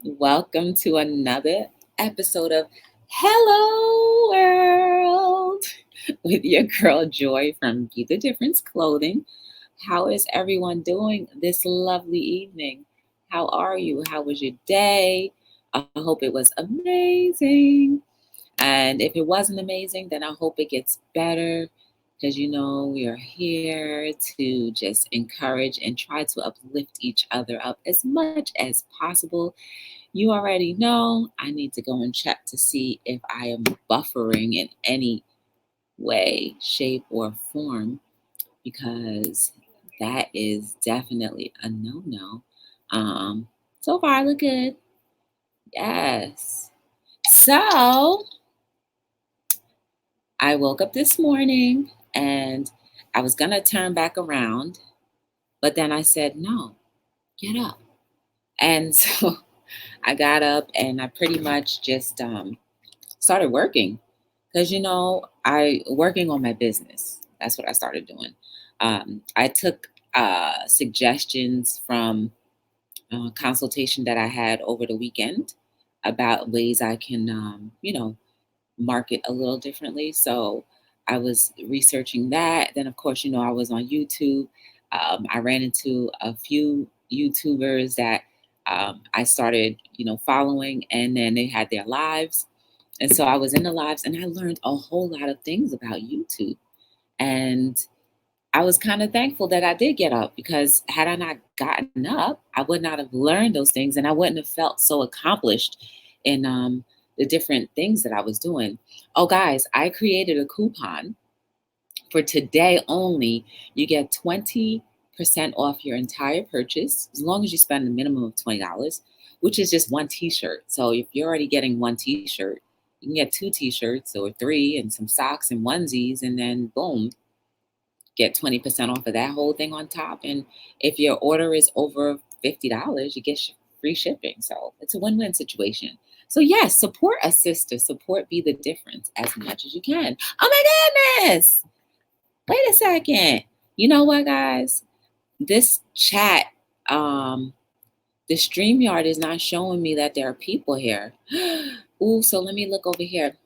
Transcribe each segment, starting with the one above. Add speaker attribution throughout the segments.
Speaker 1: Welcome to another episode of Hello World with your girl Joy from Be the Difference Clothing. How is everyone doing this lovely evening? How are you? How was your day? I hope it was amazing. And if it wasn't amazing, then I hope it gets better because we are here to just encourage and try to uplift each other up as much as possible. You already know I need to go and check to see if I am buffering in any way, shape, or form because that is definitely a no-no. So far I look good. Yes. So I woke up this morning and I was gonna turn back around, but then I said, no, get up. And so I got up and I pretty much just started working because I working on my business. That's what I started doing. I took suggestions from a consultation that I had over the weekend about ways I can, market a little differently. So I was researching that. Then, of course, I was on YouTube. I ran into a few YouTubers that I started, following, and then they had their lives. And so I was in the lives and I learned a whole lot of things about YouTube. And I was kind of thankful that I did get up because had I not gotten up, I would not have learned those things and I wouldn't have felt so accomplished in the different things that I was doing. Oh, guys, I created a coupon for today only. You get 20% off your entire purchase as long as you spend a minimum of $20, which is just one t-shirt. So if you're already getting one t-shirt, you can get two t-shirts or three and some socks and onesies, and then boom, get 20% off of that whole thing on top. And if your order is over $50, you get free shipping. So it's a win-win situation. So yes, support a sister, support Be the Difference as much as you can. Oh my goodness. Wait a second. You know what, guys? This chat, the StreamYard is not showing me that there are people here. Ooh, so let me look over here.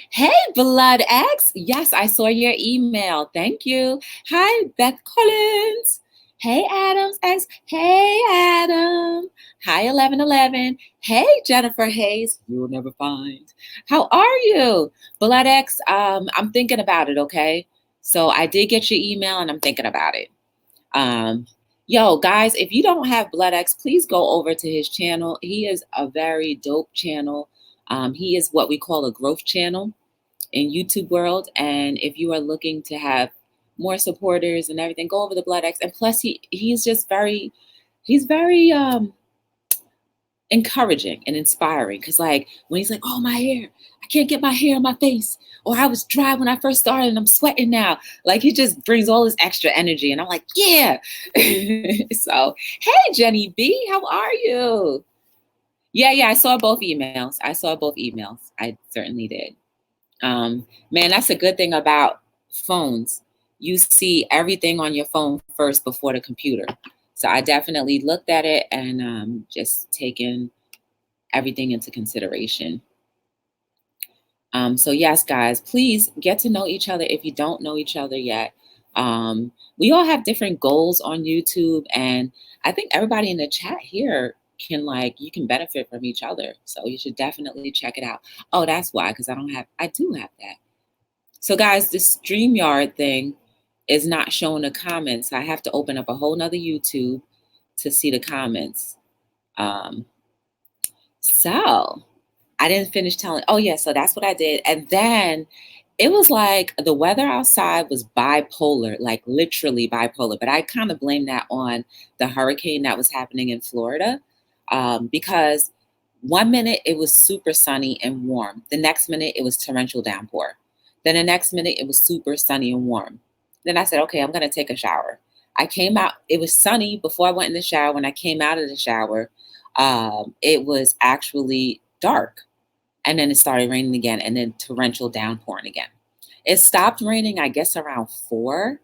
Speaker 1: Hey, Blood X. Yes, I saw your email. Thank you. Hi, Beth Collins. Hey, Adams X. Hey, Adam. Hi, 1111. Hey, Jennifer Hayes. You'll never find. How are you? Blood X, I'm thinking about it, okay? So I did get your email and I'm thinking about it. Yo, guys, if you don't have Blood X, please go over to his channel. He is a very dope channel. He is what we call a growth channel in YouTube world. And if you are looking to have more supporters and everything, go over to Blood X. And plus he's just he's very encouraging and inspiring. Cause like when he's like, oh, my hair, I can't get my hair on my face. Or I was dry when I first started and I'm sweating now. Like he just brings all this extra energy. And I'm like, yeah. So, hey, Jenny B, how are you? Yeah, I saw both emails. I certainly did. Man, that's a good thing about phones. You see everything on your phone first before the computer. So I definitely looked at it and just taken everything into consideration. So yes, guys, please get to know each other if you don't know each other yet. We all have different goals on YouTube, and I think everybody in the chat here you can benefit from each other. So you should definitely check it out. Oh, that's why, because I do have that. So guys, this StreamYard thing is not showing the comments. I have to open up a whole nother YouTube to see the comments. So I didn't finish telling. Oh yeah, so that's what I did. And then it was like the weather outside was bipolar, like literally bipolar. But I kind of blame that on the hurricane that was happening in Florida, because one minute it was super sunny and warm. The next minute it was torrential downpour. Then the next minute it was super sunny and warm. Then I said, okay, I'm going to take a shower. I came out. It was sunny before I went in the shower. When I came out of the shower, it was actually dark. And then it started raining again, and then torrential downpouring again. It stopped raining, I guess, around 4.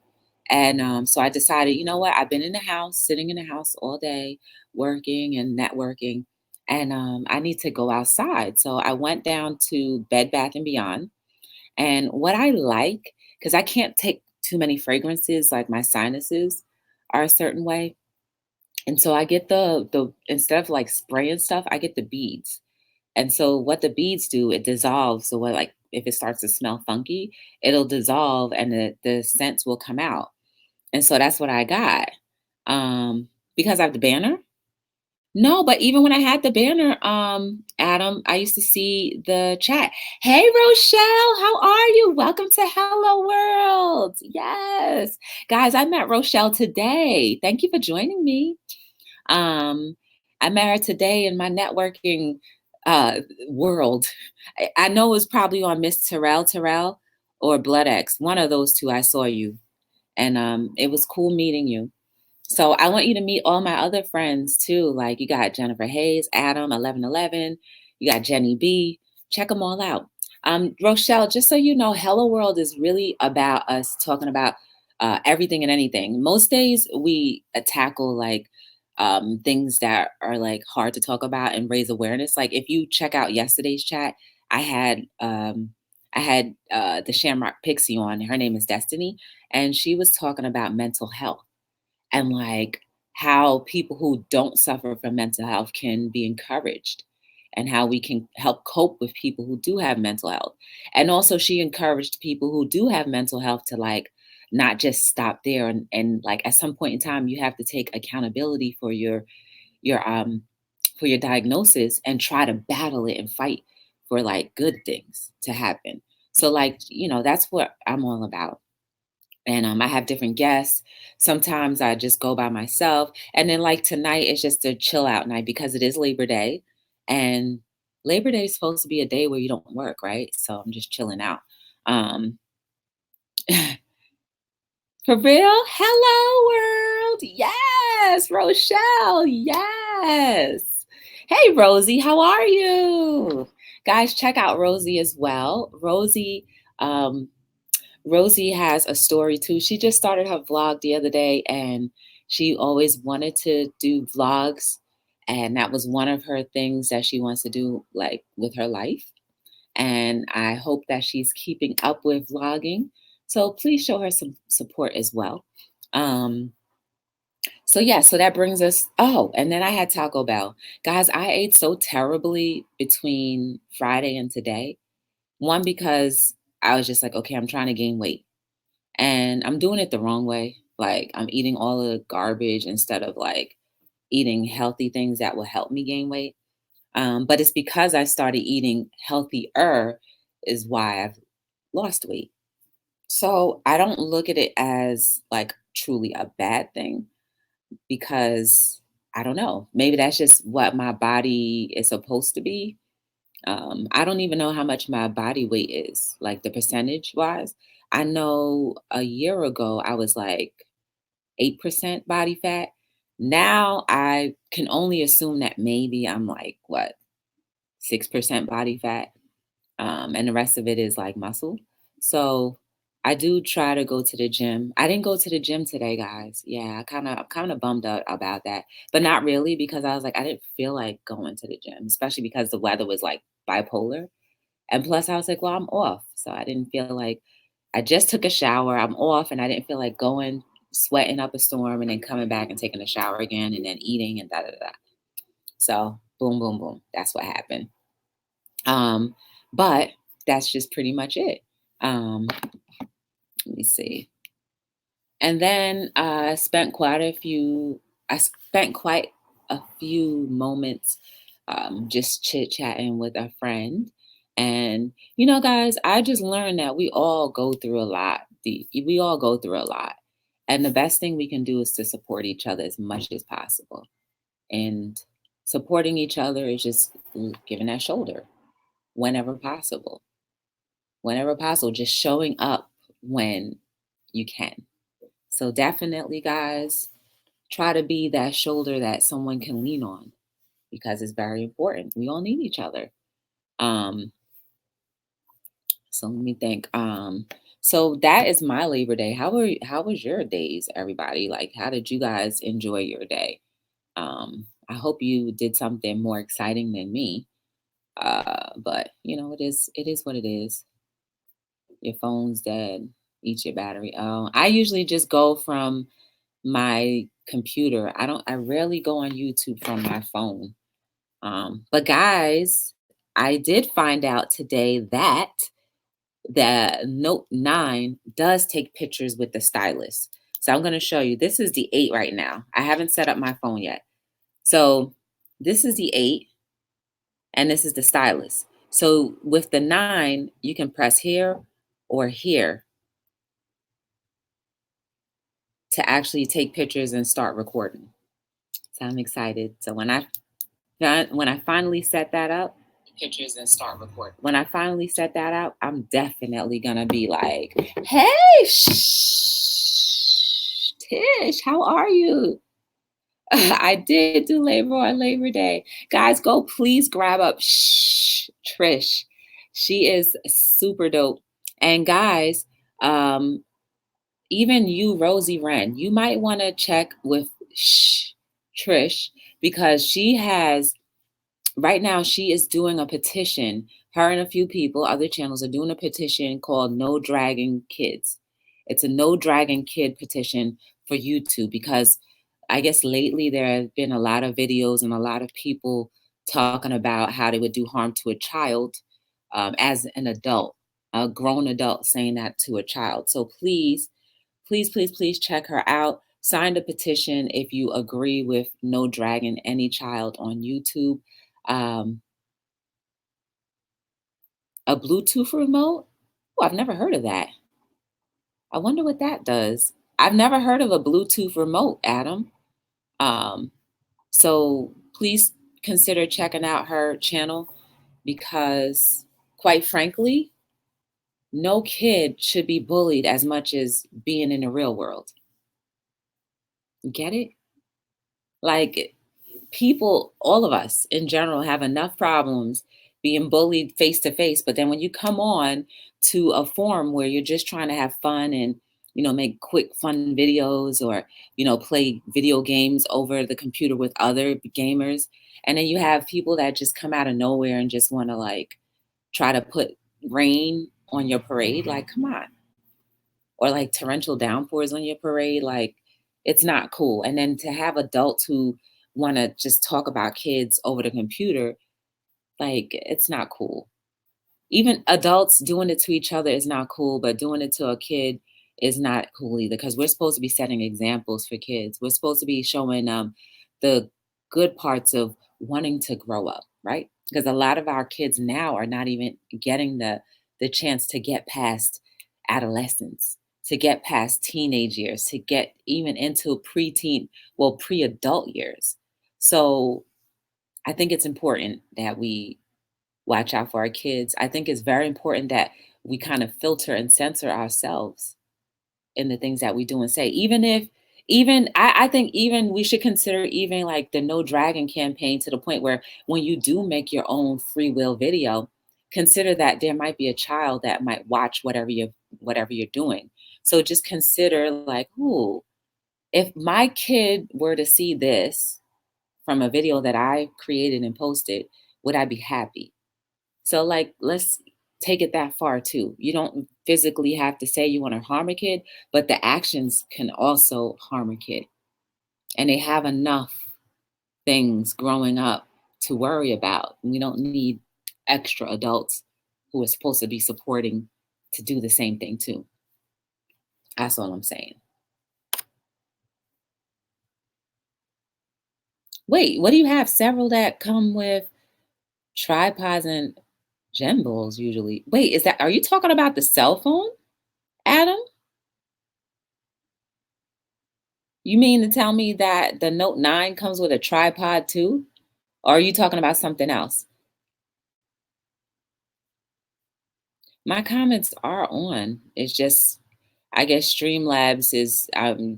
Speaker 1: And so I decided, you know what? I've been in the house, sitting in the house all day, working and networking. and I need to go outside. So I went down to Bed Bath and Beyond. And what I like, because I can't take too many fragrances, like my sinuses are a certain way. And so I get the instead of like spraying stuff, I get the beads. And so what the beads do, it dissolves. So what, like if it starts to smell funky, it'll dissolve and the scents will come out. And so that's what I got. Because I have the banner. No, but even when I had the banner, Adam, I used to see the chat. Hey, Rochelle, how are you? Welcome to Hello World. Yes. Guys, I met Rochelle today. Thank you for joining me. Um, I met her today in my networking world. I know it was probably on Miss Terrell or Blood X. One of those two, I saw you. And it was cool meeting you. So I want you to meet all my other friends too. Like you got Jennifer Hayes, Adam, 1111. You got Jenny B. Check them all out. Rochelle, just so you know, Hello World is really about us talking about everything and anything. Most days we tackle like things that are like hard to talk about and raise awareness. Like if you check out yesterday's chat, I had the Shamrock Pixie on. Her name is Destiny, and she was talking about mental health and like how people who don't suffer from mental health can be encouraged and how we can help cope with people who do have mental health. And also she encouraged people who do have mental health to like not just stop there and like at some point in time you have to take accountability your for your diagnosis and try to battle it and fight for like good things to happen. So like, that's what I'm all about. And I have different guests. Sometimes I just go by myself. And then, like tonight, it's just a chill out night because it is Labor Day. And Labor Day is supposed to be a day where you don't work, right? So I'm just chilling out. Um, for real? Hello, world. Yes, Rochelle. Yes. Hey, Rosie, how are you? Guys, check out Rosie as well. Um, Rosie has a story too. She just started her vlog the other day and she always wanted to do vlogs. And that was one of her things that she wants to do like with her life. And I hope that she's keeping up with vlogging. So please show her some support as well. Um, so yeah, so that brings us. Oh, and then I had Taco Bell. Guys, I ate so terribly between Friday and today. One, because I was just like, okay, I'm trying to gain weight and I'm doing it the wrong way. Like I'm eating all the garbage instead of like eating healthy things that will help me gain weight. But it's because I started eating healthier is why I've lost weight. So I don't look at it as like truly a bad thing because I don't know. Maybe that's just what my body is supposed to be. I don't even know how much my body weight is, like the percentage wise. I know a year ago I was like 8% body fat. Now I can only assume that maybe I'm like, what, 6% body fat, and the rest of it is like muscle. So I do try to go to the gym. I didn't go to the gym today, guys. Yeah, I'm kind of bummed out about that, but not really because I was like, I didn't feel like going to the gym, especially because the weather was like bipolar. And plus, I was like, well, I'm off, so I didn't feel like I just took a shower. I'm off, and I didn't feel like going, sweating up a storm, and then coming back and taking a shower again, and then eating and da da da. So boom, boom, boom. That's what happened. Um, but that's just pretty much it. Let me see. And then I spent quite a few moments just chit chatting with a friend. And, guys, I just learned that we all go through a lot. We all go through a lot. And the best thing we can do is to support each other as much as possible. And supporting each other is just giving that shoulder whenever possible. Whenever possible, just showing up when you can. So definitely, guys, try to be that shoulder that someone can lean on because it's very important. We all need each other. Um, so let me think. So that is my Labor Day. How was your days, everybody? Like, how did you guys enjoy your day? I hope you did something more exciting than me. But it is what it is. Your phone's dead. Eat your battery. Oh, I usually just go from my computer. I rarely go on YouTube from my phone. But guys, I did find out today that the Note 9 does take pictures with the stylus. So I'm going to show you. This is the 8 right now. I haven't set up my phone yet. So this is the 8 and this is the stylus. So with the 9, you can press here or here to actually take pictures and start recording. So I'm excited. So when I finally set that up, pictures and start recording. When I finally set that up, I'm definitely gonna be like, "Hey, Tish, how are you?" I did do labor on Labor Day, guys. Go please grab up Trish. She is super dope. And guys, um, even you, Rosie Wren, you might want to check with Trish because she has right now she is doing a petition. Her and a few people, other channels, are doing a petition called No Dragging Kids. It's a No Dragging Kid petition for YouTube because I guess lately there have been a lot of videos and a lot of people talking about how they would do harm to a child as an adult, a grown adult saying that to a child. So please, please, please, please check her out. Sign the petition if you agree with no dragging any child on YouTube. Um, a Bluetooth remote? Oh, I've never heard of that. I wonder what that does. I've never heard of a Bluetooth remote, Adam. Um, so please consider checking out her channel because, quite frankly, no kid should be bullied as much as being in the real world. Get it? Like, people, all of us in general, have enough problems being bullied face to face. But then when you come on to a forum where you're just trying to have fun and, make quick, fun videos or, play video games over the computer with other gamers. And then you have people that just come out of nowhere and just want to like try to put rain on your parade. Like, come on. Or like torrential downpours on your parade. Like, it's not cool. And then to have adults who want to just talk about kids over the computer, like, it's not cool. Even adults doing it to each other is not cool, but doing it to a kid is not cool either because we're supposed to be setting examples for kids. We're supposed to be showing the good parts of wanting to grow up, right? Because a lot of our kids now are not even getting the chance to get past adolescence, to get past teenage years, to get even into preteen, well, pre-adult years. So I think it's important that we watch out for our kids. I think it's very important that we kind of filter and censor ourselves in the things that we do and say. I think even we should consider even like the no dragon campaign to the point where when you do make your own free will video, consider that there might be a child that might watch whatever you're doing. So just consider like, ooh, if my kid were to see this from a video that I created and posted, would I be happy? So, like, let's take it that far too. You don't physically have to say you want to harm a kid, but the actions can also harm a kid. And they have enough things growing up to worry about. We don't need extra adults who are supposed to be supporting to do the same thing too. That's all I'm saying. Wait, what do you have? Several that come with tripods and gimbals usually. Wait, are you talking about the cell phone, Adam? You mean to tell me that the Note 9 comes with a tripod too? Or are you talking about something else? My comments are on. It's just, I guess Streamlabs is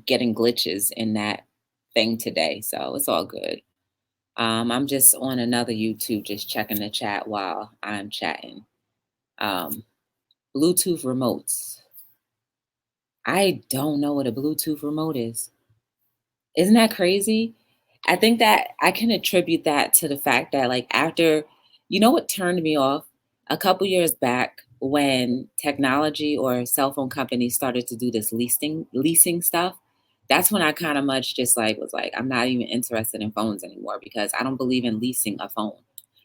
Speaker 1: getting glitches in that thing today. So it's all good. I'm just on another YouTube, just checking the chat while I'm chatting. Bluetooth remotes. I don't know what a Bluetooth remote is. Isn't that crazy? I think that I can attribute that to the fact that, like, after what turned me off? A couple years back when technology or cell phone companies started to do this leasing stuff, that's when I kinda much just, like, was like, "I'm not even interested in phones anymore because I don't believe in leasing a phone."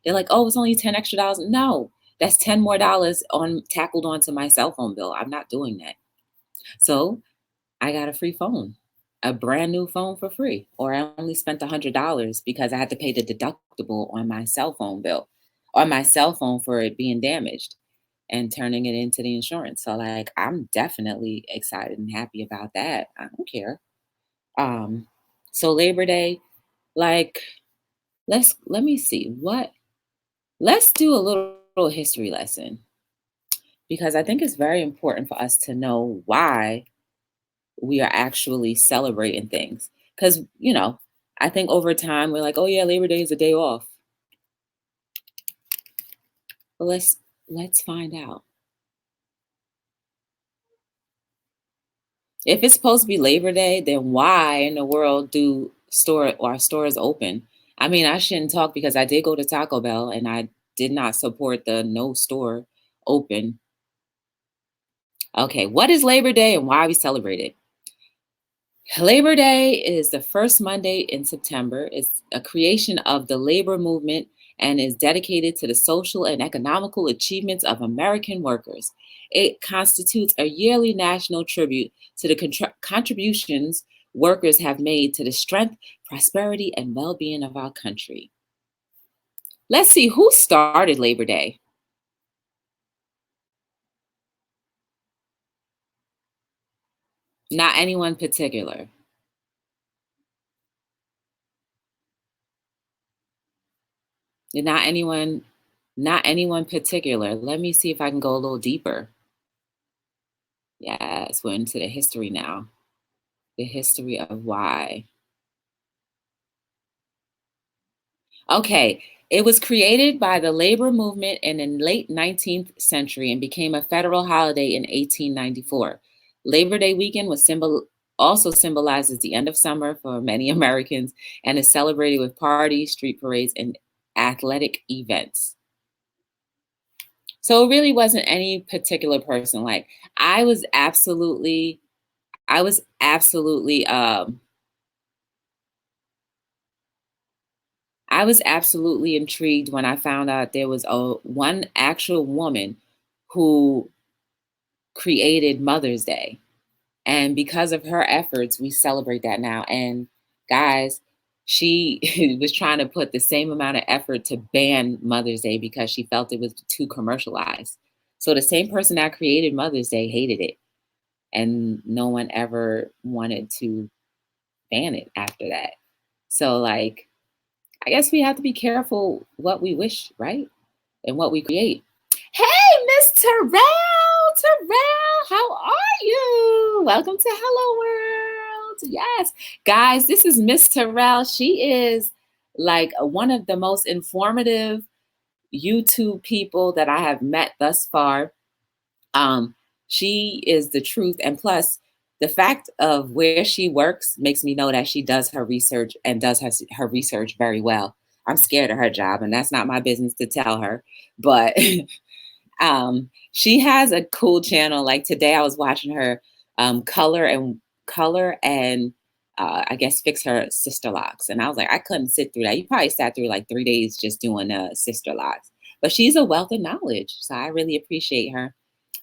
Speaker 1: They're like, "Oh, it's only 10 extra dollars." No, that's 10 more dollars on tackled onto my cell phone bill. I'm not doing that. So I got a free phone, a brand new phone for free, or I only spent $100 because I had to pay the deductible on my cell phone bill, on my cell phone for it being damaged and turning it into the insurance. So like I'm definitely excited and happy about that. I don't care. Um so Labor Day, like let me see what let's do a little history lesson because I think it's very important for us to know why we are actually celebrating things. Because, I think over time we're like, oh yeah, Labor Day is a day off. But let's find out. If it's supposed to be Labor Day, then why in the world do our stores open? I mean, I shouldn't talk because I did go to Taco Bell and I did not support the no store open. Okay, what is Labor Day and why we celebrate it? Labor Day is the first Monday in September. It's a creation of the labor movement and is dedicated to the social and economical achievements of American workers. It constitutes a yearly national tribute to the contributions workers have made to the strength, prosperity, and well being of our country. Let's see who started Labor Day. Not anyone particular. Not anyone, not anyone particular. Let me see if I can go a little deeper. Yes, we're into the history now. The history of why. Okay, it was created by the labor movement in the late 19th century and became a federal holiday in 1894. Labor Day weekend also symbolizes the end of summer for many Americans and is celebrated with parties, street parades, and athletic events. So it really wasn't any particular person. Like I was absolutely, I was absolutely I was absolutely intrigued when I found out there was a one actual woman who created Mother's Day. And because of her efforts, we celebrate that now. And guys, she was trying to put the same amount of effort to ban Mother's Day because she felt it was too commercialized. So the same person that created Mother's Day hated it. And no one ever wanted to ban it after that. So like I guess we have to be careful what we wish, right? And what we create. Hey, Miss Terrell! Terrell, how are you? Welcome to Hello World. Yes. Guys, this is Miss Terrell. She is like one of the most informative YouTube people that I have met thus far. Um, she is the truth. And plus, the fact of where she works makes me know that she does her research and does her research very well. I'm scared of her job, and that's not my business to tell her. But she has a cool channel. Like today, I was watching her color and I guess fix her sister locks, and I was like, I couldn't sit through that. You probably sat through like 3 days just doing sister locks. But she's a wealth of knowledge, so I really appreciate her.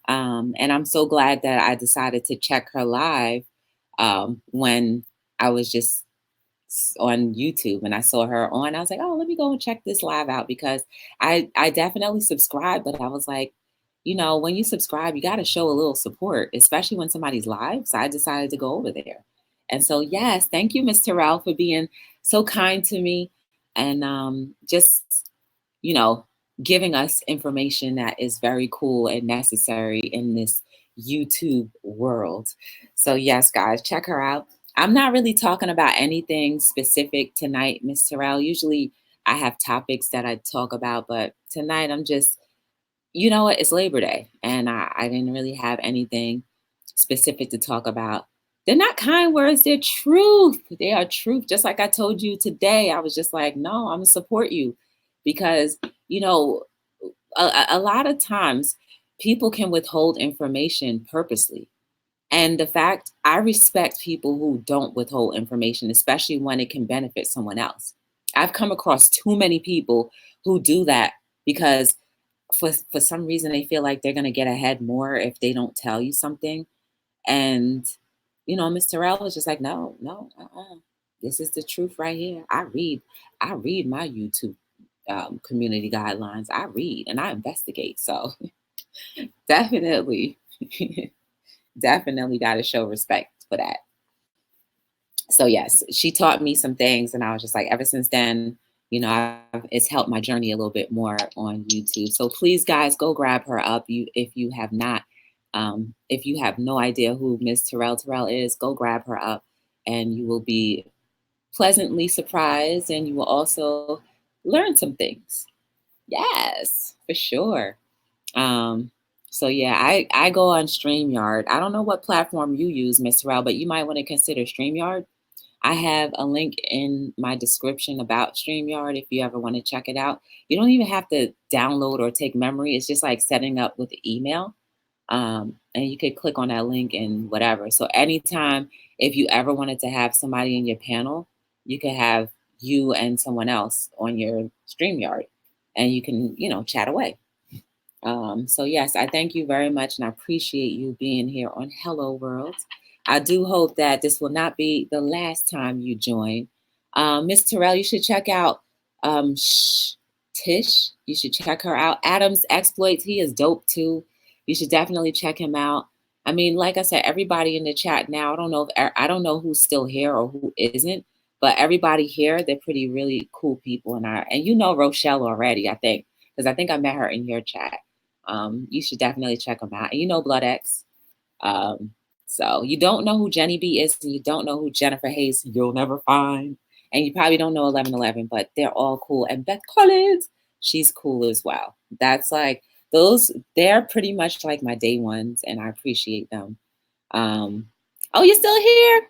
Speaker 1: And I'm so glad that I decided to check her live when I was just on YouTube and I saw her on. I was like, oh, let me go and check this live out because I definitely subscribe, but I was like, when you subscribe, you got to show a little support, especially when somebody's live. So I decided to go over there. And so, yes, thank you, Miss Terrell, for being so kind to me and just you know, giving us information that is very cool and necessary in this YouTube world. So, yes, guys, check her out. I'm not really talking about anything specific tonight, Miss Terrell. Usually I have topics that I talk about, but tonight I'm just, you know what, it's Labor Day, and I didn't really have anything specific to talk about They're not kind words, they're truth. They are truth. Just like I told you today, I was just like, no, I'm gonna support you because, you know, a lot of times people can withhold information purposely. And the fact I respect people who don't withhold information, especially when it can benefit someone else. I've come across too many people who do that because for some reason they feel like they're going to get ahead more if they don't tell you something. And Miss Terrell was just like, no, no, this is the truth right here. I read my YouTube community guidelines. I read and I investigate. So definitely, definitely got to show respect for that. So yes, she taught me some things, and I was just like, ever since then, it's helped my journey a little bit more on YouTube. So please, guys, go grab her up. If you have not, if you have no idea who Miss Terrell is, go grab her up, and you will be pleasantly surprised, and you will also learn some things. Yes, for sure. Um, so yeah, I go on StreamYard. I don't know what platform you use, Miss Terrell, but you might want to consider StreamYard. I have a link in my description about StreamYard if you ever want to check it out. You don't even have to download or take memory. It's just like setting up with the email. And you could click on that link and whatever. So anytime, if you ever wanted to have somebody in your panel, you could have you and someone else on your StreamYard and you can, chat away. So yes, I thank you very much and I appreciate you being here on Hello World. I do hope that this will not be the last time you join. Miss Terrell, you should check out Tish. You should check her out. Adam's Exploits, he is dope too. You should definitely check him out. I mean, like I said, everybody in the chat now, I don't know who's still here or who isn't, but everybody here, they're pretty really cool people. And you know Rochelle already, I think, because I think I met her in your chat. You should definitely check them out. And you know Blood X. So you don't know who Jenny B is, and you don't know who Jennifer Hayes you'll never find. And you probably don't know 1111, but they're all cool. And Beth Collins, she's cool as well. That's like they're pretty much like my day ones, and I appreciate them. Oh, you're still here?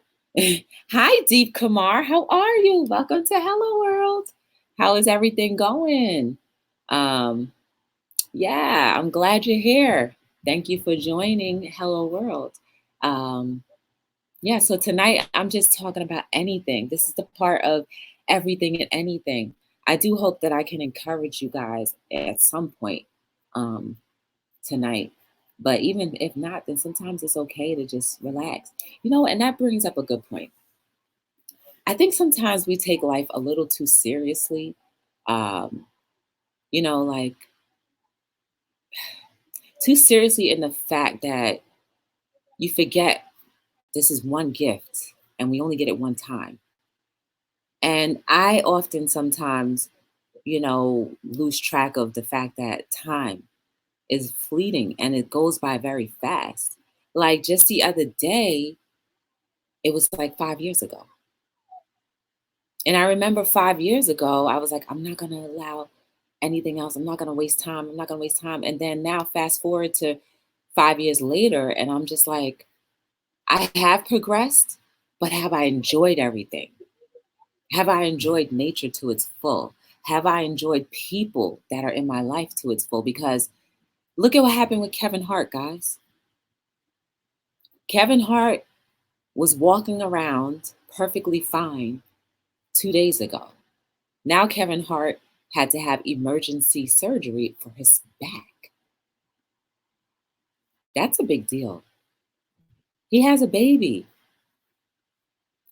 Speaker 1: Hi, Deep Kumar. How are you? Welcome to Hello World. How is everything going? Yeah, I'm glad you're here. Thank you for joining Hello World. Yeah, so tonight I'm just talking about anything. This is the part of everything and anything. I do hope that I can encourage you guys at some point tonight. But even if not, then sometimes it's okay to just relax. And that brings up a good point. I think sometimes we take life a little too seriously. Like too seriously in the fact that you forget this is one gift and we only get it one time. And I often sometimes, lose track of the fact that time is fleeting and it goes by very fast. Like just the other day, it was like 5 years ago. And I remember 5 years ago, I was like, I'm not going to allow anything else. I'm not going to waste time. I'm not going to waste time. And then now fast forward to 5 years later, and I'm just like, I have progressed, but have I enjoyed everything? Have I enjoyed nature to its full? Have I enjoyed people that are in my life to its full? Because look at what happened with Kevin Hart, guys. Kevin Hart was walking around perfectly fine 2 days ago. Now Kevin Hart had to have emergency surgery for his back. That's a big deal. He has a baby.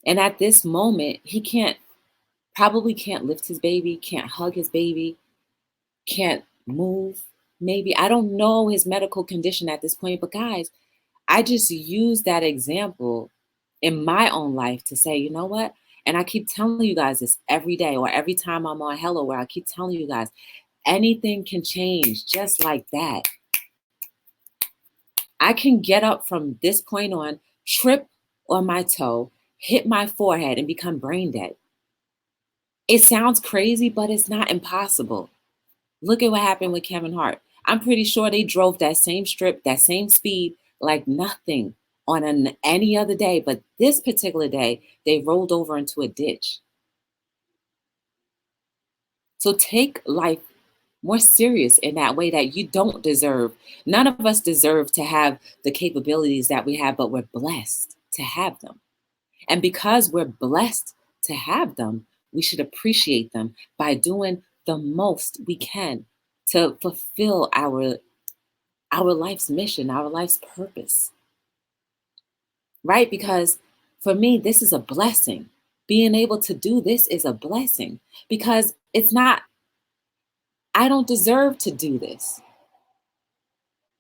Speaker 1: And at this moment, he probably can't lift his baby, can't hug his baby, can't move. Maybe, I don't know his medical condition at this point, but guys, I just use that example in my own life to say, you know what? And I keep telling you guys this every day or every time I'm on Hello, where I keep telling you guys, anything can change just like that. I can get up from this point on, trip on my toe, hit my forehead, and become brain dead. It sounds crazy, but it's not impossible. Look at what happened with Kevin Hart. I'm pretty sure they drove that same strip, that same speed, like nothing. on any other day, but this particular day, they rolled over into a ditch. So take life more serious in that way, that you don't deserve. None of us deserve to have the capabilities that we have, but we're blessed to have them. And because we're blessed to have them, we should appreciate them by doing the most we can to fulfill our life's mission, our life's purpose. Right? Because for me, this is a blessing. Being able to do this is a blessing, because it's not, I don't deserve to do this.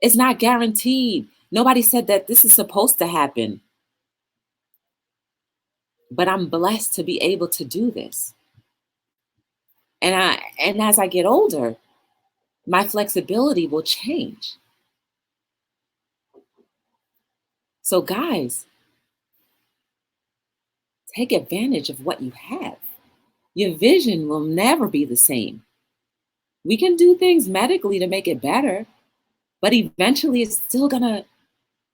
Speaker 1: It's not guaranteed. Nobody said that this is supposed to happen, but I'm blessed to be able to do this. And as I get older, my flexibility will change. So guys, take advantage of what you have. Your vision will never be the same. We can do things medically to make it better, but eventually it's still gonna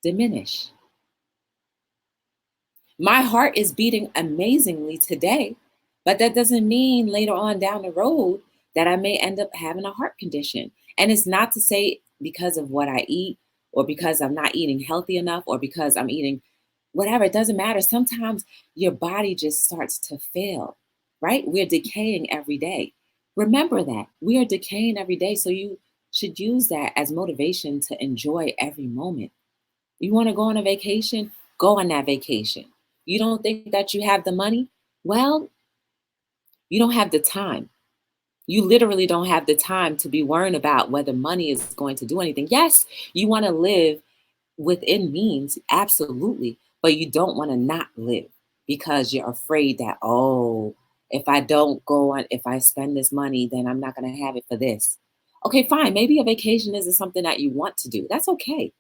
Speaker 1: diminish. My heart is beating amazingly today, but that doesn't mean later on down the road that I may end up having a heart condition. And it's not to say because of what I eat, or because I'm not eating healthy enough, or because I'm eating whatever. It doesn't matter. Sometimes your body just starts to fail, right? We're decaying every day. Remember that we are decaying every day. So you should use that as motivation to enjoy every moment. You want to go on a vacation? Go on that vacation. You don't think that you have the money? Well, you don't have the time. You literally don't have the time to be worrying about whether money is going to do anything. Yes, you want to live within means, absolutely, but you don't want to not live because you're afraid that, oh, if I don't go on, if I spend this money, then I'm not going to have it for this. Okay, fine. Maybe a vacation isn't something that you want to do. That's okay.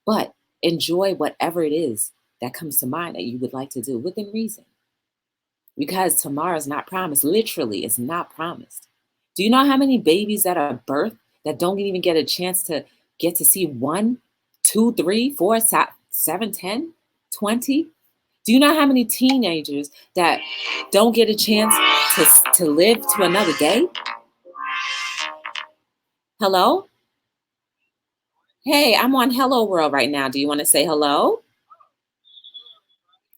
Speaker 1: But enjoy whatever it is that comes to mind that you would like to do within reason. Because tomorrow's not promised. Literally, it's not promised. Do you know how many babies that are birthed that don't even get a chance to get to see 1, 2, 3, 4, 7, 10, 20? Do you know how many teenagers that don't get a chance to live to another day? Hello? Hey, I'm on Hello World right now. Do you want to say hello?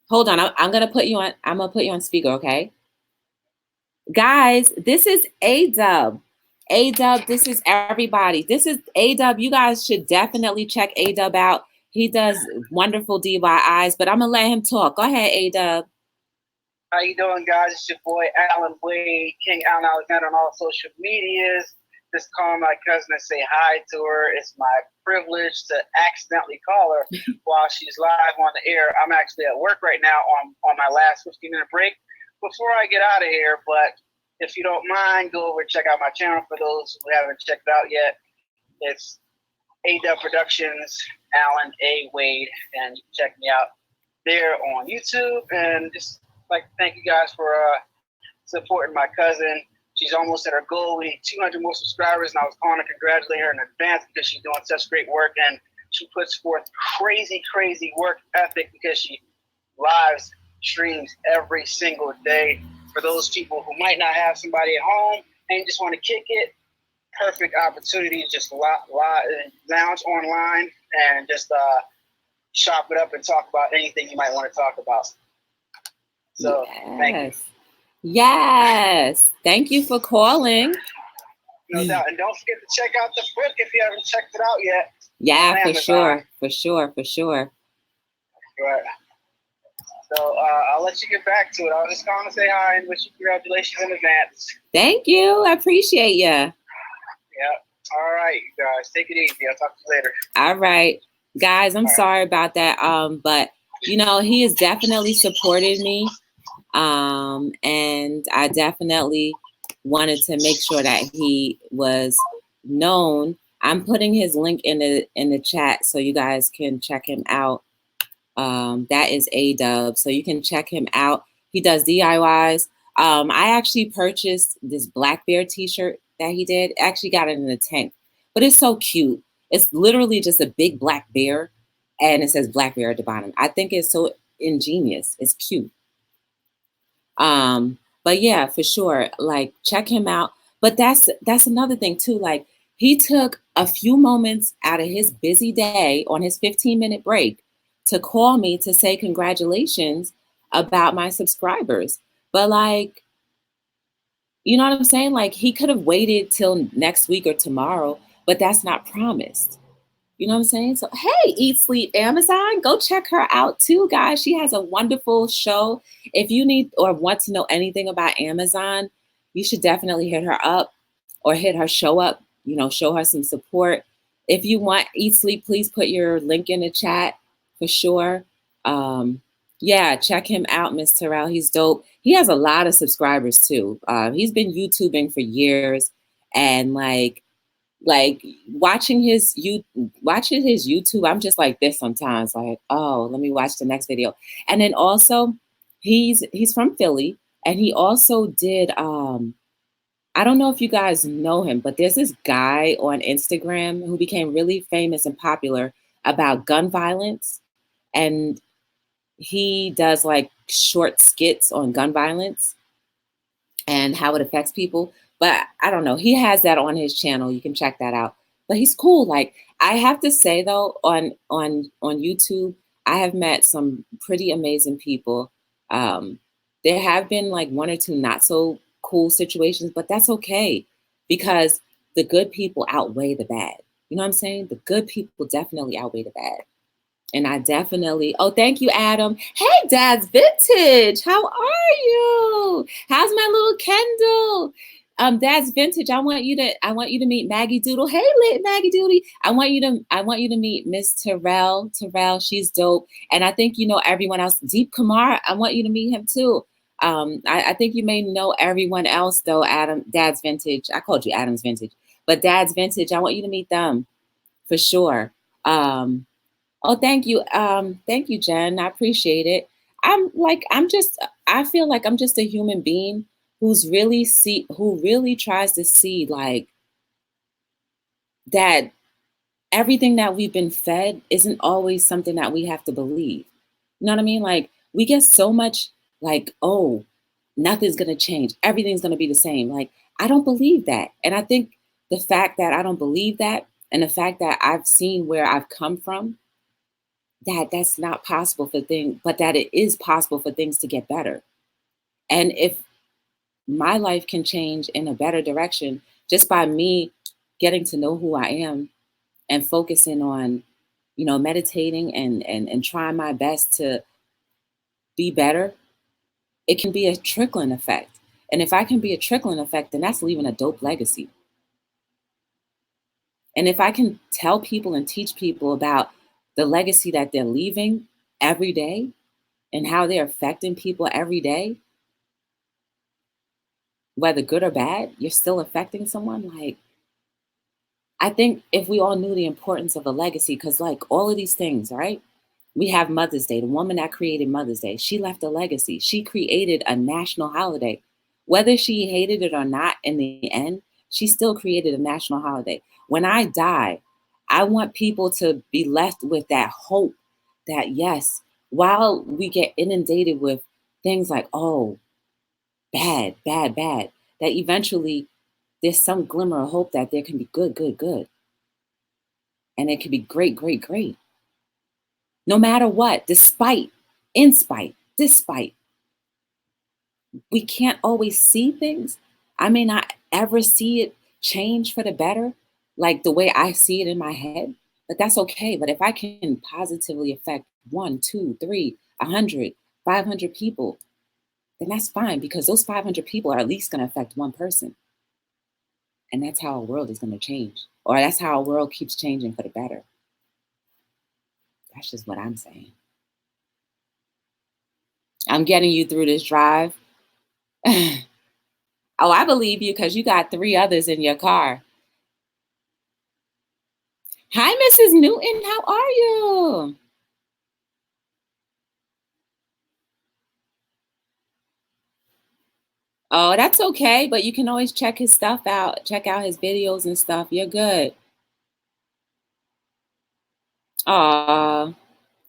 Speaker 1: Hold on. I'm gonna put you on. I'm gonna put you on speaker, okay? Guys, this is A-Dub. A-Dub, this is everybody. This is A-Dub. You guys should definitely check A-Dub out. He does wonderful DIYs, but I'm gonna let him talk. Go ahead, A-Dub.
Speaker 2: How you doing, guys? It's your boy Alan Wade, King Alan Alexander on all social medias. Just call my cousin and say hi to her. It's my privilege to accidentally call her while she's live on the air. I'm actually at work right now on my last 15-minute break before I get out of here. But if you don't mind, go over and check out my channel for those who haven't checked it out yet. It's A-Dub Productions, Alan A. Wade, and you can check me out there on YouTube. And just like to thank you guys for supporting my cousin. She's almost at her goal. We need 200 more subscribers, and I was calling to congratulate her in advance because she's doing such great work, and she puts forth crazy work ethic because she live streams every single day. For those people who might not have somebody at home and just want to kick it, perfect opportunity. Just lounge online and just shop it up and talk about anything you might want to talk about. So, thank you.
Speaker 1: Yes. Thank you for calling.
Speaker 2: No doubt. And don't forget to check out the book if you haven't checked it out yet.
Speaker 1: Yeah, for sure.
Speaker 2: Right. So I'll let you get back to it. I was just calling to say hi and wish you congratulations in advance.
Speaker 1: Thank you. I appreciate you.
Speaker 2: Yeah. All right, you guys. Take it easy. I'll talk to you later.
Speaker 1: All right. Guys, I'm sorry about that. But you know, he has definitely supported me. And I definitely wanted to make sure that he was known. I'm putting his link in the chat so you guys can check him out. That is A-Dub, so you can check him out. He does DIYs. I actually purchased this Black Bear t-shirt that he did. Actually got it in a tank, but it's so cute. It's literally just a big black bear, and it says Blackberry at the bottom. I think it's so ingenious. It's cute. But yeah, for sure, like check him out. But that's another thing too. Like he took a few moments out of his busy day on his 15-minute break to call me to say congratulations about my subscribers. But like, you know what I'm saying? Like he could have waited till next week or tomorrow, but that's not promised. You know what I'm saying? So, hey, Eat Sleep Amazon, go check her out too, guys. She has a wonderful show. If you need or want to know anything about Amazon, you should definitely hit her up or hit her show up, you know, show her some support. If you want Eat Sleep, please put your link in the chat for sure. Um, yeah, check him out, Miss Terrell. He's dope. He has a lot of subscribers too. He's been YouTubing for years and like watching his YouTube, I'm just like this sometimes, like, oh, let me watch the next video. And then also he's from Philly, and he also did I don't know if you guys know him, but there's this guy on Instagram who became really famous and popular about gun violence. And he does like short skits on gun violence and how it affects people. But I don't know. He has that on his channel. You can check that out. But he's cool. Like I have to say though, on YouTube, I have met some pretty amazing people. There have been like one or two not so cool situations, but that's okay because the good people outweigh the bad. You know what I'm saying? The good people definitely outweigh the bad. And I definitely, oh, thank you, Adam. Hey, Dad's Vintage. How are you? How's my little Kendall? Dad's Vintage. I want you to meet Maggie Doodle. Hey, lit Maggie Doodle. I want you to meet Miss Terrell. Terrell, she's dope. And I think you know everyone else. Deep Kumar, I want you to meet him too. I think you may know everyone else though, Adam, Dad's Vintage. I called you Adam's Vintage, but Dad's Vintage, I want you to meet them for sure. Oh, thank you. Thank you, Jen. I appreciate it. I feel like I'm just a human being who really tries to see like that everything that we've been fed isn't always something that we have to believe. You know what I mean? Like we get so much like, oh, nothing's gonna change. Everything's gonna be the same. Like, I don't believe that. And I think the fact that I don't believe that and the fact that I've seen where I've come from that's not possible for things, but that it is possible for things to get better. And if my life can change in a better direction just by me getting to know who I am and focusing on, you know, meditating and trying my best to be better, it can be a trickling effect. And if I can be a trickling effect, then that's leaving a dope legacy. And if I can tell people and teach people about the legacy that they're leaving every day, and how they're affecting people every day, whether good or bad, you're still affecting someone. Like, I think if we all knew the importance of a legacy, because like all of these things, right? We have Mother's Day, the woman that created Mother's Day, she left a legacy. She created a national holiday. Whether she hated it or not, in the end, she still created a national holiday. When I die, I want people to be left with that hope that, yes, while we get inundated with things like, oh, bad, bad, bad, that eventually there's some glimmer of hope that there can be good, good, good. And it can be great, great, great. No matter what, despite, in spite, despite, we can't always see things. I may not ever see it change for the better, like the way I see it in my head, but that's okay. But if I can positively affect one, two, three, 100, 500 people, then that's fine because those 500 people are at least going to affect one person. And that's how our world is going to change, or that's how our world keeps changing for the better. That's just what I'm saying. I'm getting you through this drive. Oh, I believe you because you got three others in your car. Hi, Mrs. Newton. How are you? Oh, that's okay, but you can always check his stuff out. Check out his videos and stuff. You're good. Aw.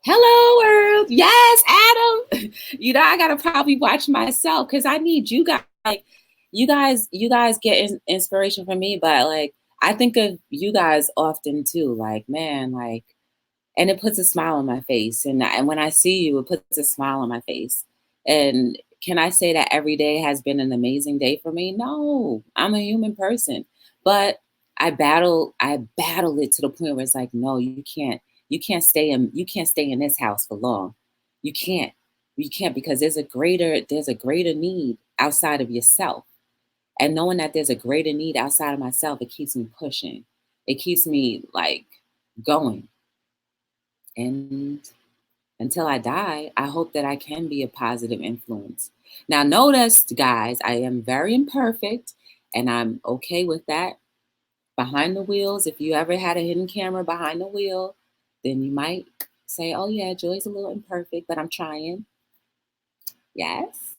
Speaker 1: Hello, world. Yes, Adam. I gotta probably watch myself because I need you guys. Like, you guys get inspiration from me, but like, I think of you guys often too. Like, man, like, and it puts a smile on my face. And when I see you, it puts a smile on my face. And can I say that every day has been an amazing day for me? No, I'm a human person, but I battle it to the point where it's like, no, you can't stay in this house for long. You can't. You can't because there's a greater need outside of yourself. And knowing that there's a greater need outside of myself, it keeps me pushing. It keeps me like going. And until I die, I hope that I can be a positive influence. Now, notice, guys, I am very imperfect and I'm okay with that. Behind the wheels, if you ever had a hidden camera behind the wheel, then you might say, oh, yeah, Joy's a little imperfect, but I'm trying. Yes,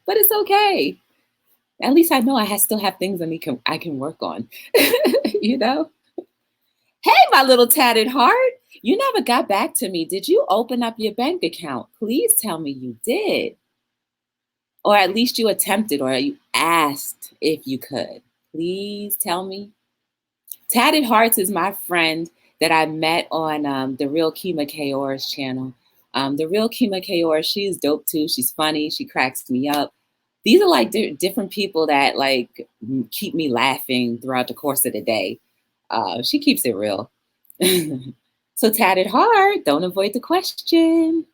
Speaker 1: but it's okay. At least I know still have things I can work on, you know? Hey, my little tatted heart. You never got back to me. Did you open up your bank account? Please tell me you did. Or at least you attempted or you asked if you could. Please tell me. Tatted Hearts is my friend that I met on the Real Kima Kaor's channel. The Real Kima Kaor, she's dope too. She's funny. She cracks me up. These are like different people that like keep me laughing throughout the course of the day. She keeps it real. So Tatted Heart, don't avoid the question.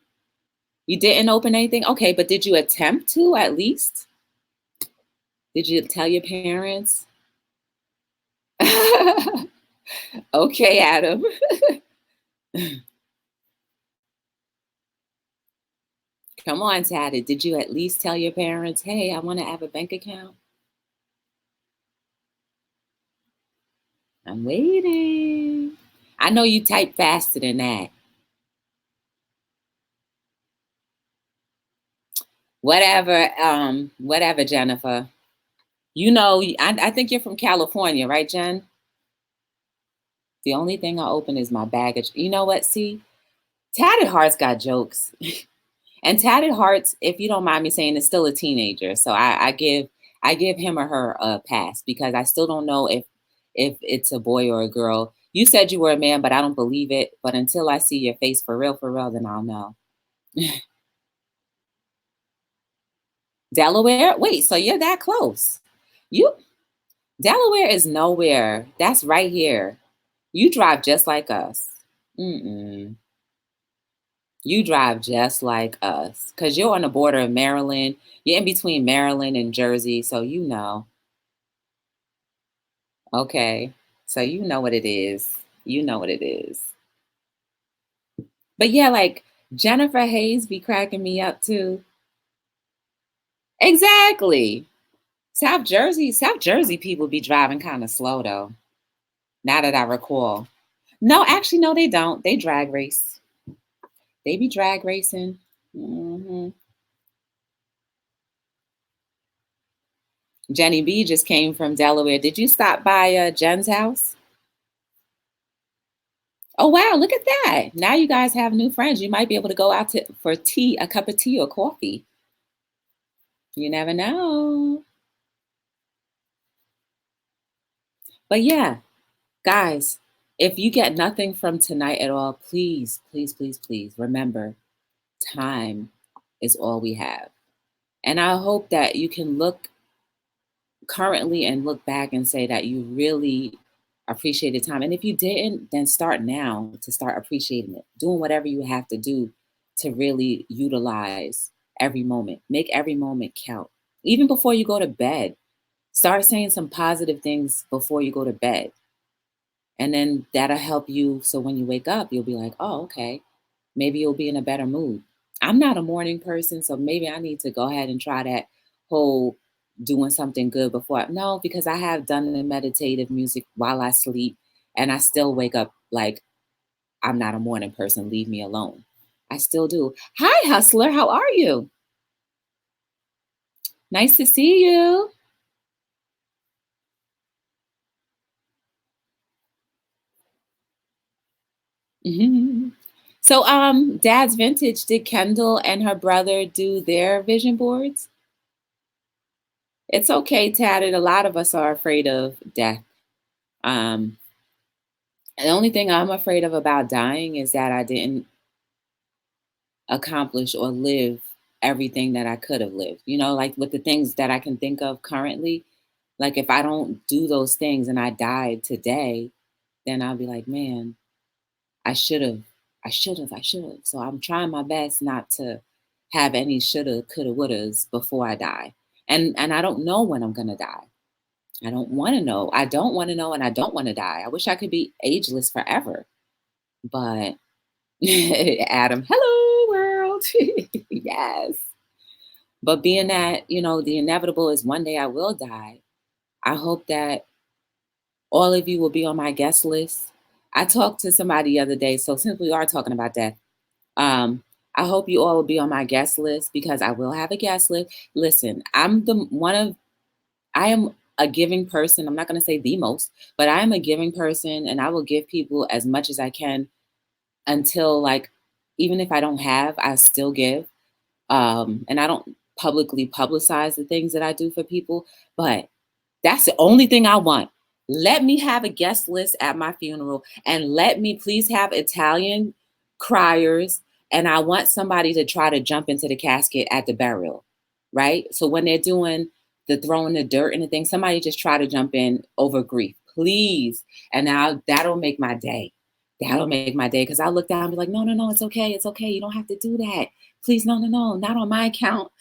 Speaker 1: You didn't open anything? Okay, but did you attempt to at least? Did you tell your parents? Okay, Adam. Come on, Tatted. Did you at least tell your parents, hey, I want to have a bank account? I'm waiting. I know you type faster than that. Whatever, Jennifer. I think you're from California, right, Jen? The only thing I open is my baggage. You know what? See, Tatted Heart's got jokes. And Tatted Hearts, if you don't mind me saying, is still a teenager. So I give him or her a pass because I still don't know if it's a boy or a girl. You said you were a man, but I don't believe it. But until I see your face for real, then I'll know. Delaware? Wait, so you're that close. You Delaware is nowhere. That's right here. You drive just like us. Mm-mm. You drive just like us because you're on the border of Maryland. You're in between Maryland and Jersey, so you know. Okay. So you know what it is. You know what it is. But yeah, like Jennifer Hayes be cracking me up too. Exactly. South Jersey people be driving kind of slow though. Now that I recall. No, actually, no, they don't. They drag race. They be drag racing. Hmm. Jenny B just came from Delaware. Did you stop by Jen's house? Oh wow, look at that. Now you guys have new friends. You might be able to go out for tea, a cup of tea or coffee. You never know. But yeah, guys, if you get nothing from tonight at all, please, please, please, please remember time is all we have. And I hope that you can look currently and look back and say that you really appreciated time. And if you didn't, then start now to start appreciating it, doing whatever you have to do to really utilize every moment, make every moment count. Even before you go to bed, start saying some positive things before you go to bed. And then that'll help you. So when you wake up, you'll be like, oh, okay, maybe you'll be in a better mood. I'm not a morning person, so maybe I need to go ahead and try that whole doing something good before. No, because I have done the meditative music while I sleep and I still wake up like I'm not a morning person. Leave me alone. I still do. Hi, hustler. How are you? Nice to see you. So, Dad's Vintage, did Kendall and her brother do their vision boards? It's okay, Tatted. A lot of us are afraid of death. Um, the only thing I'm afraid of about dying is that I didn't accomplish or live everything that I could have lived. You know, like with the things that I can think of currently, like if I don't do those things and I died today, then I'll be like, man, I should have, I should have. So I'm trying my best not to have any shoulda, coulda, wouldas before I die. And I don't know when I'm gonna die. I don't want to know. I don't want to know, and I don't want to die. I wish I could be ageless forever. But Adam, hello world. Yes. But being that, the inevitable is one day I will die, I hope that all of you will be on my guest list. I talked to somebody the other day, so since we are talking about death, I hope you all will be on my guest list because I will have a guest list. Listen, I am a giving person. I'm not going to say the most, but I am a giving person and I will give people as much as I can until like, even if I don't have, I still give. And I don't publicly publicize the things that I do for people, but that's the only thing I want. Let me have a guest list at my funeral and let me please have Italian criers. And I want somebody to try to jump into the casket at the burial, right? So when they're doing the throwing the dirt and the thing, somebody just try to jump in over grief, please. And now that'll make my day. That'll make my day because I look down and be like, no, no, no, it's okay. It's okay. You don't have to do that. Please, no, no, no, not on my account.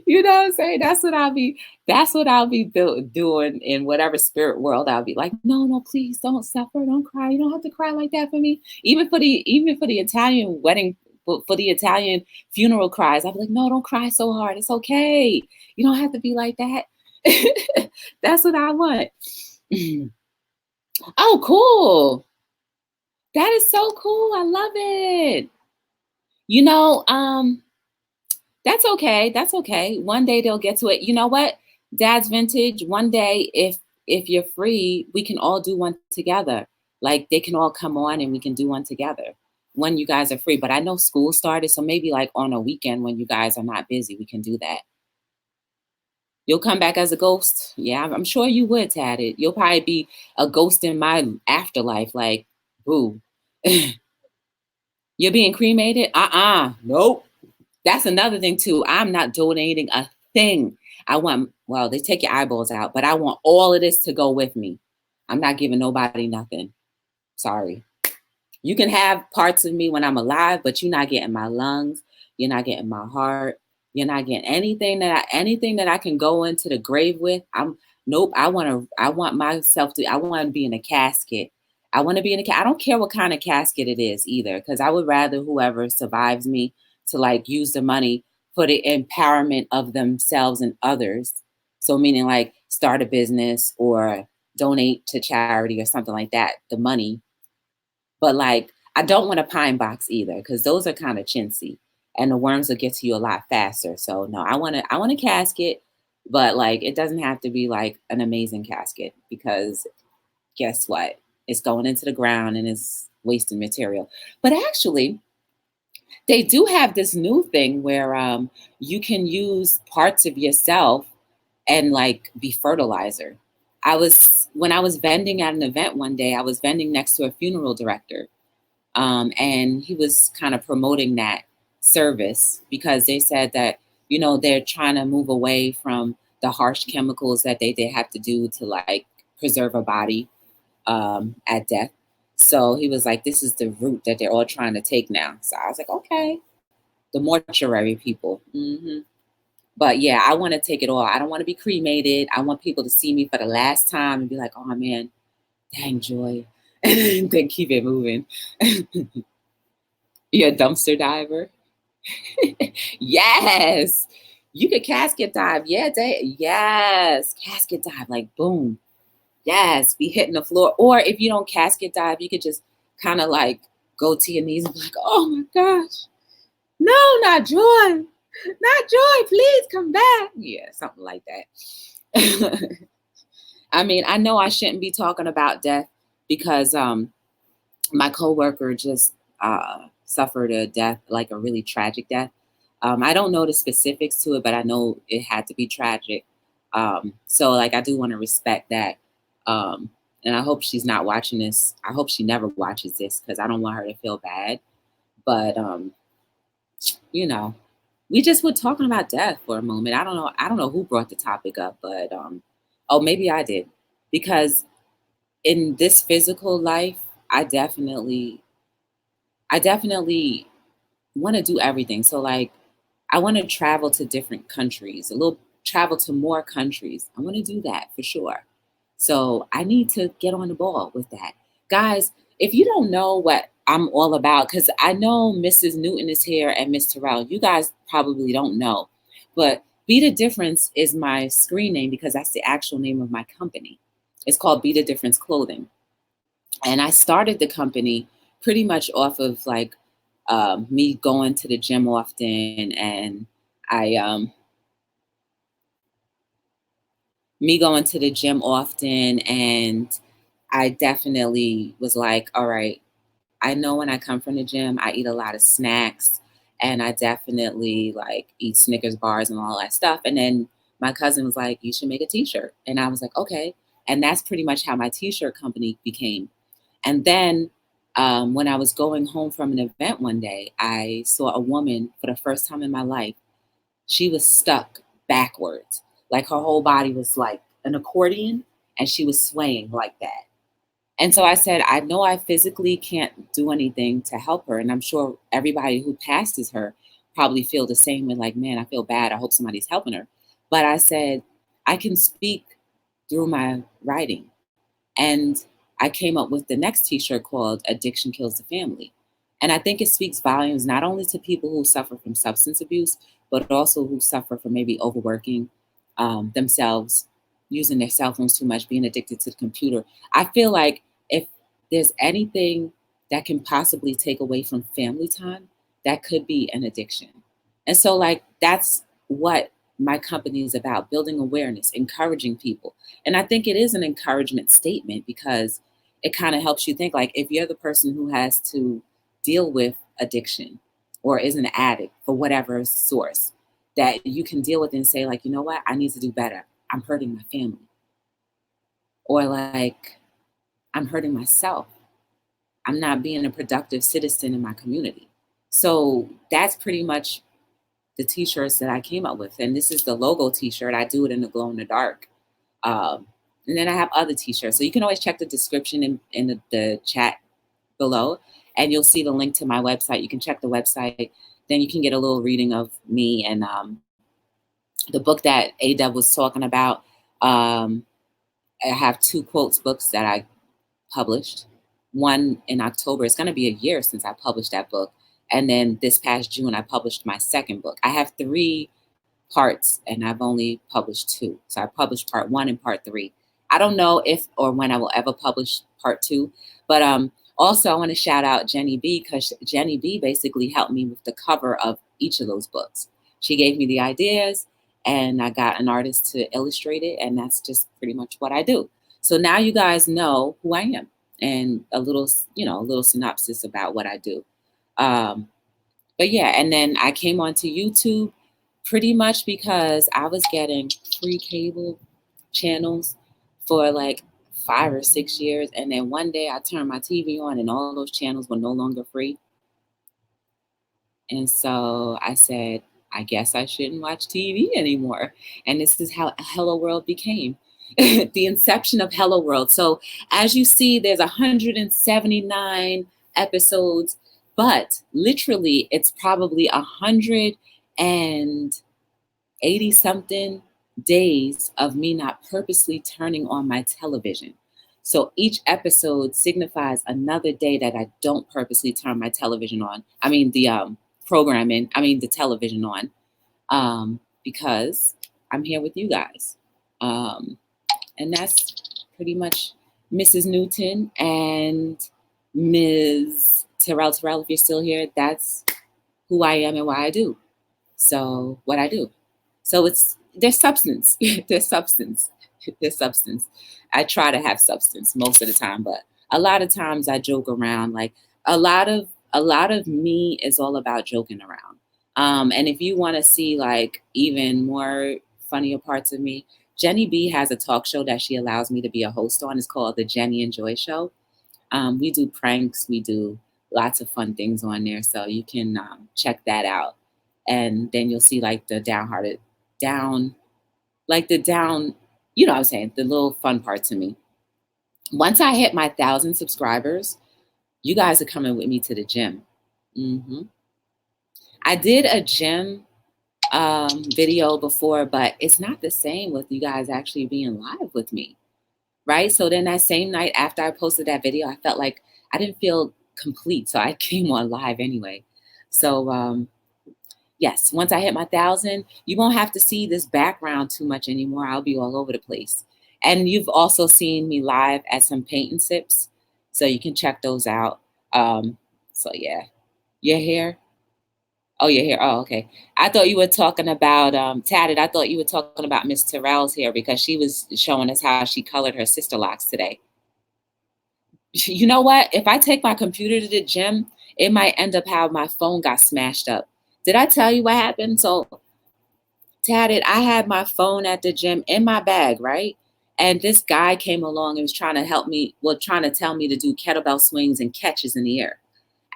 Speaker 1: You know what I'm saying? That's what I'll be doing in whatever spirit world I'll be like, no, no, please don't suffer, don't cry. You don't have to cry like that for me. Even for the Italian wedding, for the Italian funeral cries, I'll be like, no, don't cry so hard. It's okay. You don't have to be like that. That's what I want. Oh, cool. That is so cool. I love it. You know, that's okay. That's okay. One day they'll get to it. You know what? Dad's Vintage, one day if you're free, we can all do one together. Like they can all come on and we can do one together when you guys are free. But I know school started, so maybe like on a weekend when you guys are not busy, we can do that. You'll come back as a ghost. Yeah, I'm sure you would, Tatted. You'll probably be a ghost in my afterlife. Like, boo. You're being cremated? Nope. That's another thing too. I'm not donating a thing. Well, they take your eyeballs out, but I want all of this to go with me. I'm not giving nobody nothing. Sorry. You can have parts of me when I'm alive, but you're not getting my lungs. You're not getting my heart. You're not getting anything that I can go into the grave with. Nope. I want myself to. I want to be in a casket. I want to be in a. I don't care what kind of casket it is either, because I would rather whoever survives me to like use the money for the empowerment of themselves and others. So meaning like start a business or donate to charity or something like that. The money, but like, I don't want a pine box either because those are kind of chintzy and the worms will get to you a lot faster. So no, I want a casket, but like it doesn't have to be like an amazing casket because guess what? It's going into the ground and it's wasting material. But actually, they do have this new thing where you can use parts of yourself and like be fertilizer. When I was vending at an event one day, I was vending next to a funeral director, and he was kind of promoting that service because they said that they're trying to move away from the harsh chemicals that they have to do to like preserve a body at death. So he was like, this is the route that they're all trying to take now. So I was like, okay, the mortuary people. But yeah, I want to take it all. I don't want to be cremated. I want people to see me for the last time and be like, oh man, dang, Joy. And then keep it moving. You're a dumpster diver. Yes. You could casket dive. Yeah, yes. Casket dive. Like, boom. Yes. Be hitting the floor. Or if you don't casket dive, you could just kind of like go to your knees and be like, oh my gosh. No, not Joy. Not Joy. Please come back. Yeah, something like that. I mean, I know I shouldn't be talking about death because my coworker just suffered a death, like a really tragic death. I don't know the specifics to it, but I know it had to be tragic. So like I do want to respect that. Um, and I hope she's not watching this. I hope she never watches this because I don't want her to feel bad. But you know, we just were talking about death for a moment. I don't know who brought the topic up, but oh, maybe I did. Because in this physical life, I definitely I definitely want to do everything. So like I want to travel to different countries, a little travel to more countries. I want to do that for sure. So I need to get on the ball with that. Guys, if you don't know what I'm all about, because I know Mrs. Newton is here and Miss Terrell, you guys probably don't know. But Be the Difference is my screen name because that's the actual name of my company. It's called Be the Difference Clothing. And I started the company pretty much off of like me going to the gym often, and I me going to the gym often, and I definitely was like, all right, I know when I come from the gym, I eat a lot of snacks, and I definitely like eat Snickers bars and all that stuff. And then my cousin was like, you should make a t-shirt. And I was like, okay. And that's pretty much how my t-shirt company became. And then when I was going home from an event one day, I saw a woman for the first time in my life. She was stuck backwards. Like her whole body was like an accordion and she was swaying like that. And so I said, I know I physically can't do anything to help her. And I'm sure everybody who passes her probably feel the same way, like, man, I feel bad. I hope somebody's helping her. But I said, I can speak through my writing. And I came up with the next t-shirt called Addiction Kills the Family. And I think it speaks volumes not only to people who suffer from substance abuse, but also who suffer from maybe overworking themselves, using their cell phones too much, being addicted to the computer. I feel like if there's anything that can possibly take away from family time, that could be an addiction. And so, like, that's what my company is about, building awareness, encouraging people. And I think it is an encouragement statement because it kind of helps you think like if you're the person who has to deal with addiction or is an addict for whatever source, that you can deal with and say, like, you know what, I need to do better. I'm hurting my family. Or like, I'm hurting myself. I'm not being a productive citizen in my community. So that's pretty much the t-shirts that I came up with. And this is the logo t-shirt. I do it in the glow in the dark. And then I have other t-shirts. So you can always check the description in the chat below and you'll see the link to my website. You can check the website. Then you can get a little reading of me and the book that A-Dub was talking about. I have 2 quotes books that I published. One in October. It's going to be a year since I published that book. And then this past June, I published my second book. I have 3 parts and I've only published 2. So I published part 1 and part 3. I don't know if or when I will ever publish part 2. But also I want to shout out Jenny B because Jenny B basically helped me with the cover of each of those books. She gave me the ideas and I got an artist to illustrate it. And that's just pretty much what I do. So now you guys know who I am and a little synopsis about what I do. But yeah, and then I came onto YouTube pretty much because I was getting free cable channels for like 5 or 6 years. And then one day I turned my TV on and all those channels were no longer free. And so I said, I guess I shouldn't watch TV anymore. And this is how Hello World became. The inception of Hello World. So as you see, there's 179 episodes, but literally it's probably 180 something days of me not purposely turning on my television. So each episode signifies another day that I don't purposely turn my television on. I mean, the the television on, because I'm here with you guys. And that's pretty much Mrs. Newton and Ms. Terrell. Terrell, if you're still here, that's who I am and why I do. So what I do. So there's substance. There's substance. There's substance. I try to have substance most of the time, but a lot of times I joke around. Like a lot of me is all about joking around. And if you want to see like even more funnier parts of me, Jenny B has a talk show that she allows me to be a host on. It's called the Jenny and Joy Show. We do pranks, we do lots of fun things on there, so you can check that out. And then you'll see like the downhearted, down, like the down, you know what I'm saying, the little fun parts of me. Once I hit my 1,000 subscribers, you guys are coming with me to the gym. hmm I did a gym video before, but it's not the same with you guys actually being live with me, right? So then that same night after I posted that video, I felt like I didn't feel complete, so I came on live anyway. So yes, once I hit my 1,000, you won't have to see this background too much anymore. I'll be all over the place. And you've also seen me live at some paint and sips, so you can check those out. So yeah, your hair. Oh, your hair. Oh, okay. I thought you were talking about tatted. I thought you were talking about Miss Terrell's hair because she was showing us how she colored her sister locks today. You know what? If I take my computer to the gym, it might end up how my phone got smashed up. Did I tell you what happened? So, tatted, I had my phone at the gym in my bag, right? And this guy came along and was trying to help me, well, trying to tell me to do kettlebell swings and catches in the air.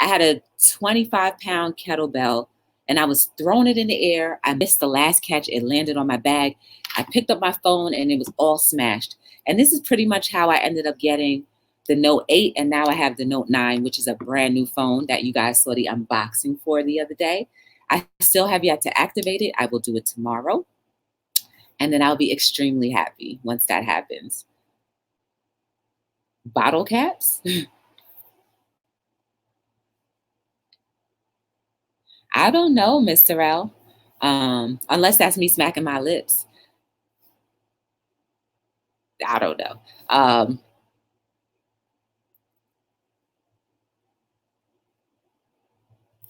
Speaker 1: I had a 25-pound kettlebell and I was throwing it in the air. I missed the last catch. It landed on my bag. I picked up my phone and it was all smashed. And this is pretty much how I ended up getting the Note 8. And now I have the Note 9, which is a brand new phone that you guys saw the unboxing for the other day. I still have yet to activate it. I will do it tomorrow. And then I'll be extremely happy once that happens. Bottle caps? I don't know, Mr. L. Unless that's me smacking my lips. I don't know.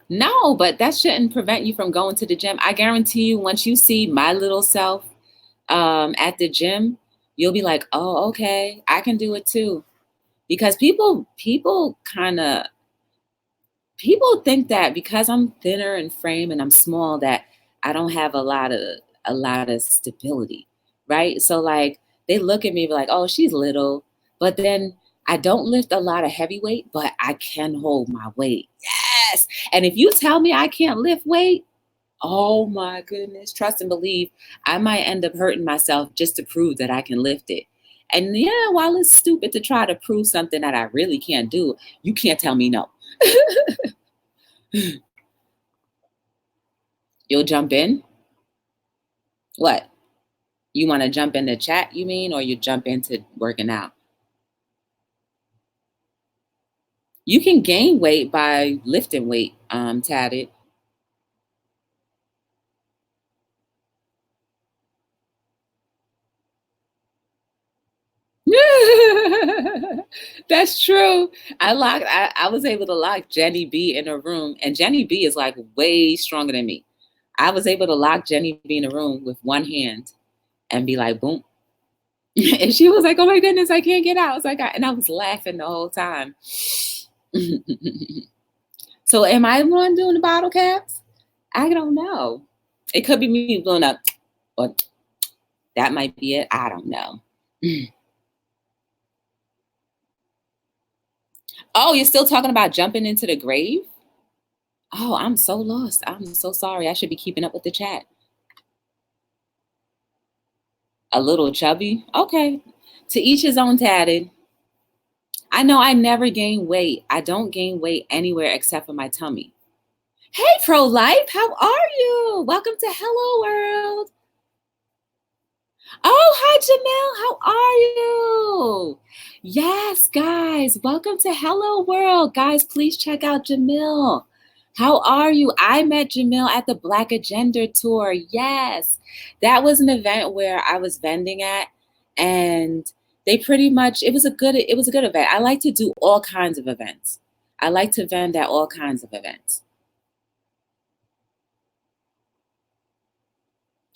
Speaker 1: No, but that shouldn't prevent you from going to the gym. I guarantee you, once you see my little self at the gym, you'll be like, oh, okay, I can do it too. Because people think that because I'm thinner in frame and I'm small that I don't have a lot of stability, right? So like they look at me and be like, "Oh, she's little," but then I don't lift a lot of heavy weight, but I can hold my weight. Yes. And if you tell me I can't lift weight, oh my goodness, trust and believe, I might end up hurting myself just to prove that I can lift it. And yeah, while it's stupid to try to prove something that I really can't do, you can't tell me no. You'll jump in? What? You want to jump in the chat, you mean, or you jump into working out? You can gain weight by lifting weight, tatted. That's true. I was able to lock Jenny B in a room, and Jenny B is like way stronger than me. I was able to lock Jenny B in a room with one hand and be like, boom. And she was like, oh my goodness, I can't get out. I was like, and I was laughing the whole time. So am I the one doing the bottle caps? I don't know. It could be me blowing up, or that might be it. I don't know. Oh, you're still talking about jumping into the grave? Oh, I'm so lost. I'm so sorry. I should be keeping up with the chat. A little chubby? Okay. To each his own, tatted. I know I never gain weight. I don't gain weight anywhere except for my tummy. Hey, Pro Life, how are you? Welcome to Hello World. Oh, hi, Jamil. How are you? Yes, guys, welcome to Hello World. Guys, please check out Jamil. How are you? I met Jamil at the Black Agenda Tour. Yes, that was an event where I was vending at, and they pretty much it was a good event. I like to do all kinds of events. I like to vend at all kinds of events.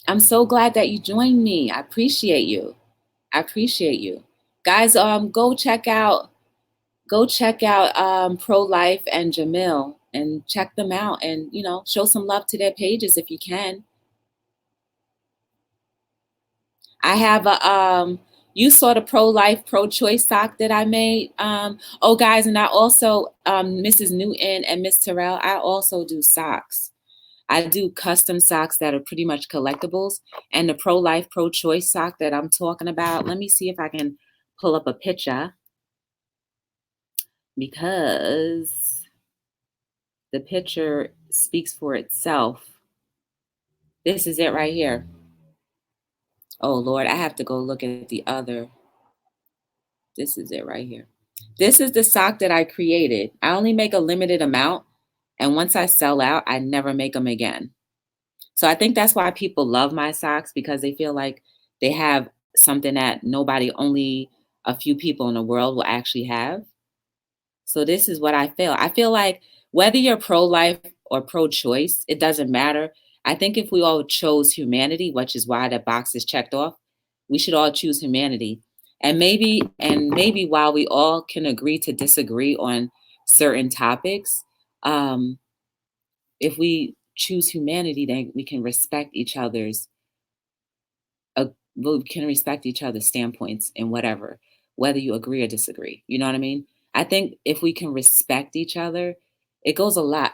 Speaker 1: I'm so glad that you joined me. I appreciate you. I appreciate you. Guys, go check out Pro Life and Jamil and check them out, and show some love to their pages if you can. I have a you saw the pro life, pro choice sock that I made. Oh guys, and I also Mrs. Newton and Miss Terrell, I also do socks. I do custom socks that are pretty much collectibles. And the pro life, pro choice sock that I'm talking about, let me see if I can pull up a picture, because the picture speaks for itself. This is it right here. Oh Lord, I have to go look at the other. This is it right here. This is the sock that I created. I only make a limited amount, and once I sell out, I never make them again. So I think that's why people love my socks, because they feel like they have something that only a few people in the world will actually have. So this is what I feel. I feel like whether you're pro-life or pro-choice, it doesn't matter. I think if we all chose humanity, which is why that box is checked off, we should all choose humanity. And maybe while we all can agree to disagree on certain topics, um, if we choose humanity, then we can respect each other's we can respect each other's standpoints and whatever, whether you agree or disagree. You know what I mean? I think if we can respect each other, it goes a lot.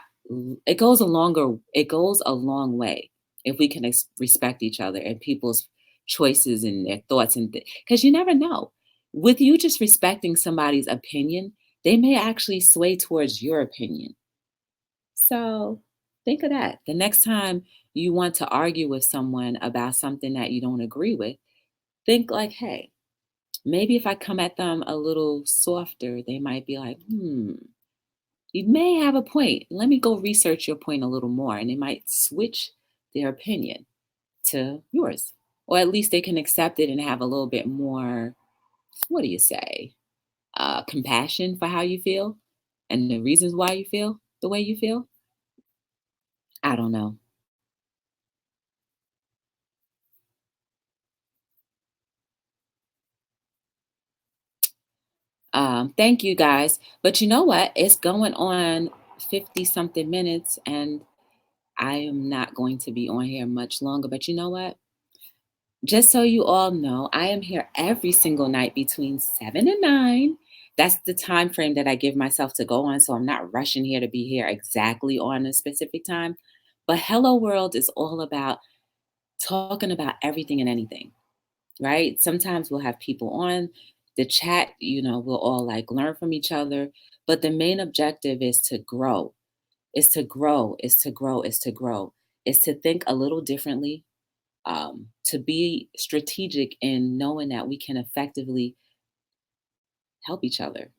Speaker 1: It goes a long way if we can respect each other and people's choices and their thoughts, and because you never know. With you just respecting somebody's opinion, they may actually sway towards your opinion. So think of that. The next time you want to argue with someone about something that you don't agree with, think like, hey, maybe if I come at them a little softer, they might be like, you may have a point. Let me go research your point a little more. And they might switch their opinion to yours. Or at least they can accept it and have a little bit more, what do you say, compassion for how you feel and the reasons why you feel the way you feel. I don't know. Thank you guys. But you know what? It's going on 50 something minutes, and I am not going to be on here much longer. But you know what? Just so you all know, I am here every single night between 7 and 9. That's the time frame that I give myself to go on. So I'm not rushing here to be here exactly on a specific time. But Hello World is all about talking about everything and anything, right? Sometimes we'll have people on the chat, we'll all like learn from each other. But the main objective is to grow, is to grow, is to grow, is to grow, is to think a little differently, to be strategic in knowing that we can effectively help each other.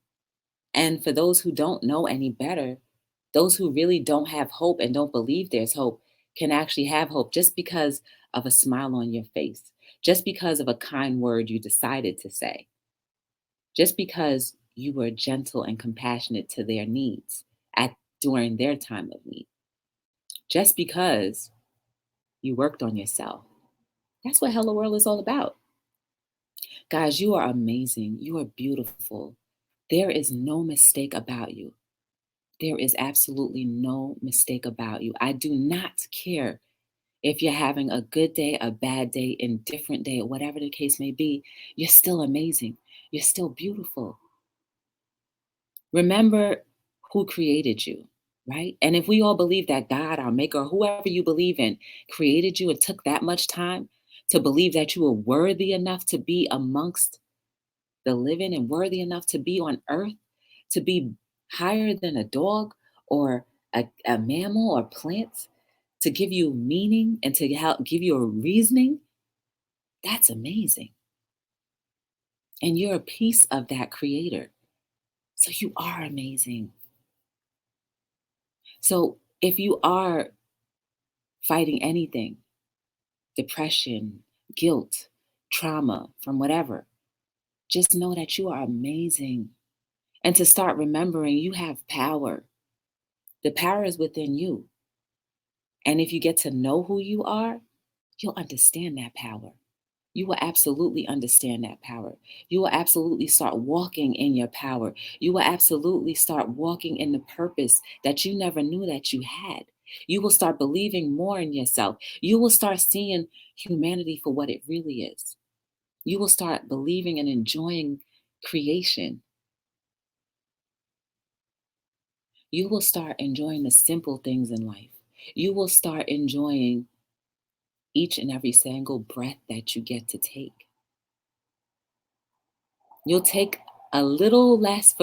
Speaker 1: And for those who don't know any better, those who really don't have hope and don't believe there's hope can actually have hope just because of a smile on your face, just because of a kind word you decided to say, just because you were gentle and compassionate to their needs during their time of need, just because you worked on yourself. That's what Hello World is all about. Guys, you are amazing. You are beautiful. There is no mistake about you. There is absolutely no mistake about you. I do not care if you're having a good day, a bad day, indifferent day, whatever the case may be. You're still amazing. You're still beautiful. Remember who created you, right? And if we all believe that God, our maker, whoever you believe in, created you and took that much time to believe that you were worthy enough to be amongst the living and worthy enough to be on earth, to be higher than a dog or a mammal or plants, to give you meaning and to help give you a reasoning, that's amazing. And you're a piece of that creator. So you are amazing. So if you are fighting anything, depression, guilt, trauma, from whatever, just know that you are amazing. And to start remembering you have power. The power is within you. And if you get to know who you are, you'll understand that power. you will absolutely understand that power. You will absolutely start walking in your power. You will absolutely start walking in the purpose that you never knew that you had. You will start believing more in yourself. You will start seeing humanity for what it really is. You will start believing and enjoying creation. You will start enjoying the simple things in life. You will start enjoying each and every single breath that you get to take. You'll take a little less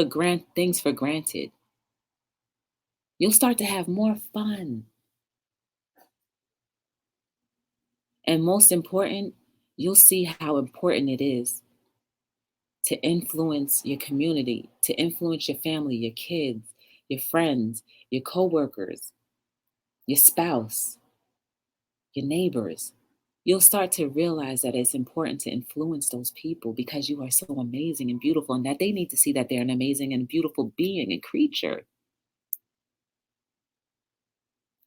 Speaker 1: things for granted. You'll start to have more fun. And most important, you'll see how important it is to influence your community, to influence your family, your kids, your friends, your coworkers, your spouse, your neighbors. You'll start to realize that it's important to influence those people because you are so amazing and beautiful, and that they need to see that they're an amazing and beautiful being and creature.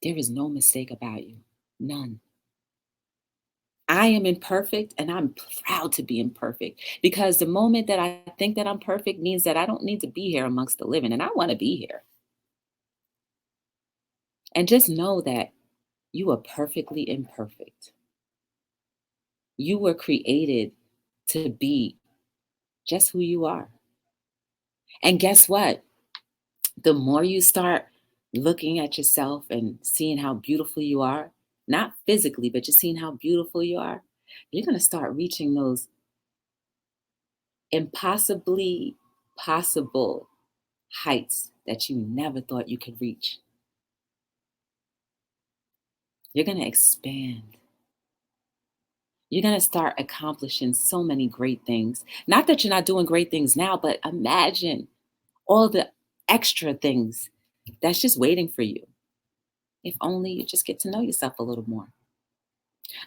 Speaker 1: There is no mistake about you. None. I am imperfect and I'm proud to be imperfect, because the moment that I think that I'm perfect means that I don't need to be here amongst the living, and I want to be here. And just know that you are perfectly imperfect. You were created to be just who you are. And guess what? The more you start looking at yourself and seeing how beautiful you are, not physically, but just seeing how beautiful you are, you're going to start reaching those impossibly possible heights that you never thought you could reach. You're going to expand. You're going to start accomplishing so many great things. Not that you're not doing great things now, but imagine all the extra things that's just waiting for you. If only you just get to know yourself a little more.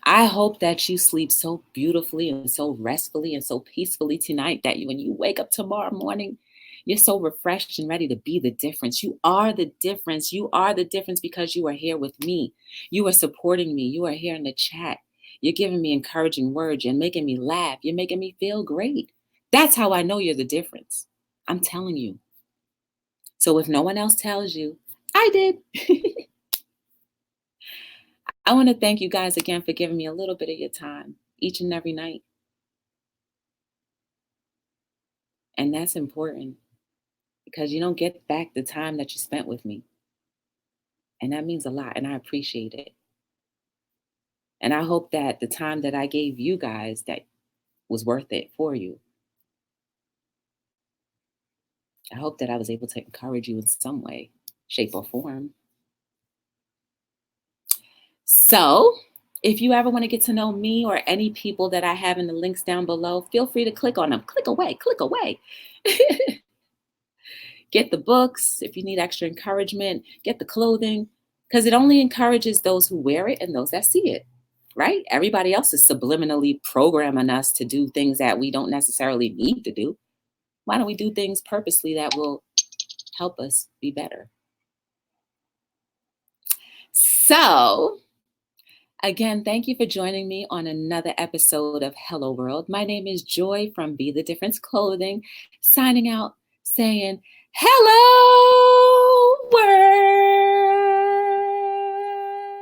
Speaker 1: I hope that you sleep so beautifully and so restfully and so peacefully tonight that when you wake up tomorrow morning, you're so refreshed and ready to be the difference. You are the difference. You are the difference because you are here with me. You are supporting me. You are here in the chat. You're giving me encouraging words. You're making me laugh. You're making me feel great. That's how I know you're the difference. I'm telling you. So if no one else tells you, I did. I want to thank you guys again for giving me a little bit of your time each and every night. And that's important because you don't get back the time that you spent with me. And that means a lot. And I appreciate it. And I hope that the time that I gave you guys that was worth it for you. I hope that I was able to encourage you in some way, shape, or form. So if you ever want to get to know me or any people that I have in the links down below, feel free to click on them. Click away, click away. Get the books if you need extra encouragement, get the clothing, because it only encourages those who wear it and those that see it, right? Everybody else is subliminally programming us to do things that we don't necessarily need to do. Why don't we do things purposely that will help us be better? So, again, thank you for joining me on another episode of Hello World. My name is Joy from Be the Difference Clothing, signing out saying, Hello World.